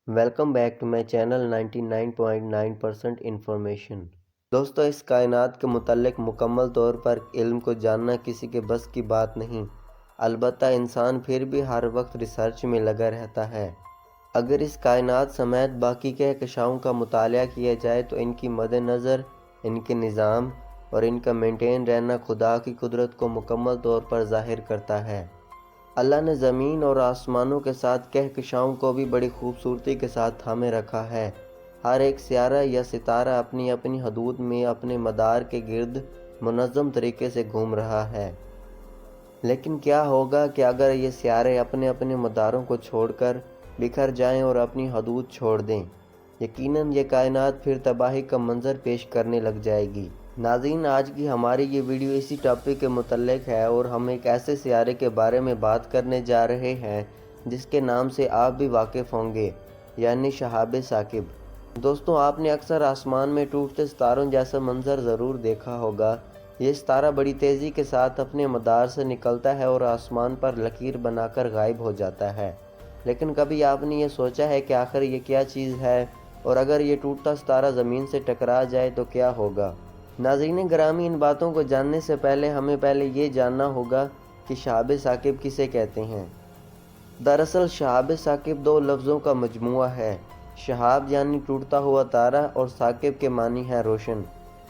Welcome back to my channel 99.9% information. دوستو، اس کائنات کے متعلق مکمل طور پر علم کو جاننا کسی کے بس کی بات نہیں، البتہ انسان پھر بھی ہر وقت ریسرچ میں لگا رہتا ہے۔ اگر اس کائنات سمیت باقی کہکشاؤں کا مطالعہ کیا جائے تو ان کی مد نظر، ان کے نظام اور ان کا مینٹین رہنا خدا کی قدرت کو مکمل طور پر ظاہر کرتا ہے۔ اللہ نے زمین اور آسمانوں کے ساتھ کہکشاؤں کو بھی بڑی خوبصورتی کے ساتھ تھامے رکھا ہے۔ ہر ایک سیارہ یا ستارہ اپنی اپنی حدود میں اپنے مدار کے گرد منظم طریقے سے گھوم رہا ہے۔ لیکن کیا ہوگا کہ اگر یہ سیارے اپنے اپنے مداروں کو چھوڑ کر بکھر جائیں اور اپنی حدود چھوڑ دیں؟ یقیناً یہ کائنات پھر تباہی کا منظر پیش کرنے لگ جائے گی۔ ناظرین، آج کی ہماری یہ ویڈیو اسی ٹاپک کے متعلق ہے اور ہم ایک ایسے سیارے کے بارے میں بات کرنے جا رہے ہیں جس کے نام سے آپ بھی واقف ہوں گے، یعنی شہاب ثاقب۔ دوستوں، آپ نے اکثر آسمان میں ٹوٹتے ستاروں جیسا منظر ضرور دیکھا ہوگا۔ یہ ستارہ بڑی تیزی کے ساتھ اپنے مدار سے نکلتا ہے اور آسمان پر لکیر بنا کر غائب ہو جاتا ہے۔ لیکن کبھی آپ نے یہ سوچا ہے کہ آخر یہ کیا چیز ہے، اور اگر یہ ٹوٹتا ستارہ زمین سے ٹکرا جائے تو کیا ہوگا؟ ناظرین گرامی، ان باتوں کو جاننے سے پہلے ہمیں یہ جاننا ہوگا کہ شہاب ثاقب کسے کہتے ہیں۔ دراصل شہاب ثاقب دو لفظوں کا مجموعہ ہے۔ شہاب یعنی ٹوٹتا ہوا تارہ اور ثاقب کے معنی ہے روشن،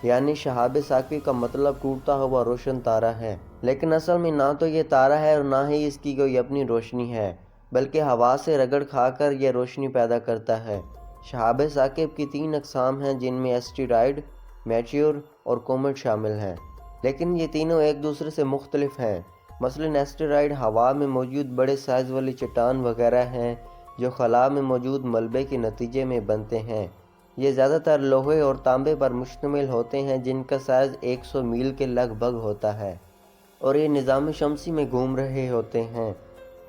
یعنی شہاب ثاقب کا مطلب ٹوٹتا ہوا روشن تارہ ہے۔ لیکن اصل میں نہ تو یہ تارہ ہے اور نہ ہی اس کی کوئی اپنی روشنی ہے، بلکہ ہوا سے رگڑ کھا کر یہ روشنی پیدا کرتا ہے۔ شہاب ثاقب کی 3 اقسام ہیں، جن میں اسٹیرائڈ، میٹیور اور کومٹ شامل ہیں، لیکن یہ تینوں ایک دوسرے سے مختلف ہیں۔ مثلاً اسٹیرائڈ ہوا میں موجود بڑے سائز والی چٹان وغیرہ ہیں جو خلا میں موجود ملبے کے نتیجے میں بنتے ہیں۔ یہ زیادہ تر لوہے اور تانبے پر مشتمل ہوتے ہیں، جن کا سائز 100 میل کے لگ بھگ ہوتا ہے، اور یہ نظام شمسی میں گھوم رہے ہوتے ہیں۔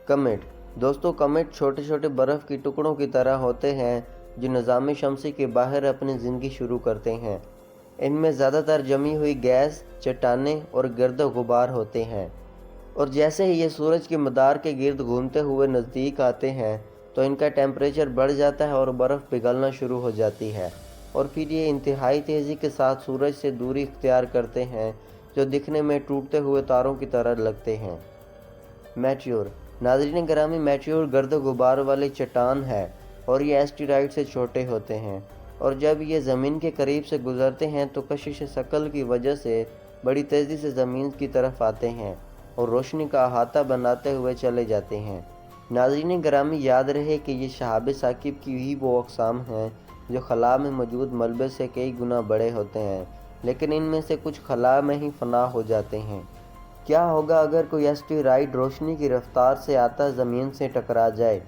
کمیٹ۔ دوستو، کمیٹ چھوٹے چھوٹے برف کے ٹکڑوں کی طرح ہوتے ہیں جو نظام شمسی کے باہر اپنی زندگی شروع کرتے ہیں۔ ان میں زیادہ تر جمی ہوئی گیس، چٹانیں اور گرد و غبار ہوتے ہیں، اور جیسے ہی یہ سورج کے مدار کے گرد گھومتے ہوئے نزدیک آتے ہیں تو ان کا ٹیمپریچر بڑھ جاتا ہے اور برف پگھلنا شروع ہو جاتی ہے، اور پھر یہ انتہائی تیزی کے ساتھ سورج سے دوری اختیار کرتے ہیں جو دکھنے میں ٹوٹتے ہوئے تاروں کی طرح لگتے ہیں۔ میٹیور۔ ناظرین گرامی، میٹیور گرد و غبار والی چٹان ہے اور یہ اسٹیرائڈ سے چھوٹے ہوتے ہیں، اور جب یہ زمین کے قریب سے گزرتے ہیں تو کشش ثقل کی وجہ سے بڑی تیزی سے زمین کی طرف آتے ہیں اور روشنی کا احاطہ بناتے ہوئے چلے جاتے ہیں۔ ناظرین گرامی، یاد رہے کہ یہ شہاب ثاقب کی ہی وہ اقسام ہیں جو خلا میں موجود ملبے سے کئی گنا بڑے ہوتے ہیں، لیکن ان میں سے کچھ خلا میں ہی فنا ہو جاتے ہیں۔ کیا ہوگا اگر کوئی اسٹیرائڈ روشنی کی رفتار سے آتا زمین سے ٹکرا جائے؟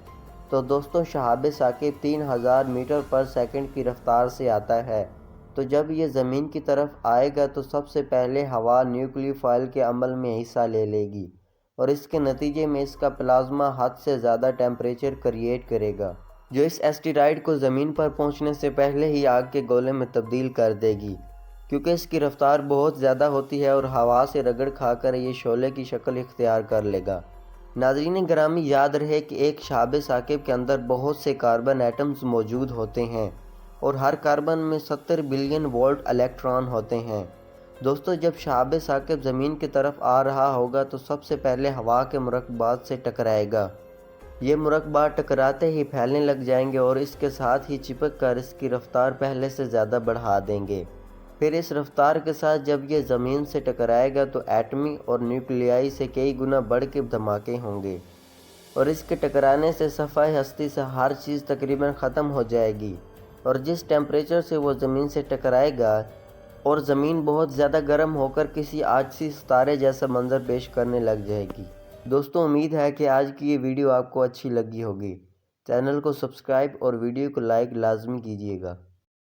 تو دوستوں، شہاب ثاقب 3000 میٹر پر سیکنڈ کی رفتار سے آتا ہے۔ تو جب یہ زمین کی طرف آئے گا تو سب سے پہلے ہوا نیوکلیوفائل کے عمل میں حصہ لے لے گی، اور اس کے نتیجے میں اس کا پلازما حد سے زیادہ ٹیمپریچر کریٹ کرے گا، جو اس اسٹیرائڈ کو زمین پر پہنچنے سے پہلے ہی آگ کے گولے میں تبدیل کر دے گی، کیونکہ اس کی رفتار بہت زیادہ ہوتی ہے اور ہوا سے رگڑ کھا کر یہ شعلے کی شکل اختیار کر لے گا۔ ناظرین گرامی، یاد رہے کہ ایک شہاب ثاقب کے اندر بہت سے کاربن ایٹمز موجود ہوتے ہیں، اور ہر کاربن میں 70 بلین وولٹ الیکٹران ہوتے ہیں۔ دوستو، جب شہاب ثاقب زمین کی طرف آ رہا ہوگا تو سب سے پہلے ہوا کے مرکبات سے ٹکرائے گا۔ یہ مرکبات ٹکراتے ہی پھیلنے لگ جائیں گے اور اس کے ساتھ ہی چپک کر اس کی رفتار پہلے سے زیادہ بڑھا دیں گے۔ پھر اس رفتار کے ساتھ جب یہ زمین سے ٹکرائے گا تو ایٹمی اور نیوکلیائی سے کئی گنا بڑھ کے دھماکے ہوں گے، اور اس کے ٹکرانے سے صفحہ ہستی سے ہر چیز تقریباً ختم ہو جائے گی، اور جس ٹیمپریچر سے وہ زمین سے ٹکرائے گا، اور زمین بہت زیادہ گرم ہو کر کسی آجسی ستارے جیسا منظر پیش کرنے لگ جائے گی۔ دوستوں، امید ہے کہ آج کی یہ ویڈیو آپ کو اچھی لگی ہوگی۔ چینل کو سبسکرائب اور ویڈیو کو لائک لازمی کیجیے گا۔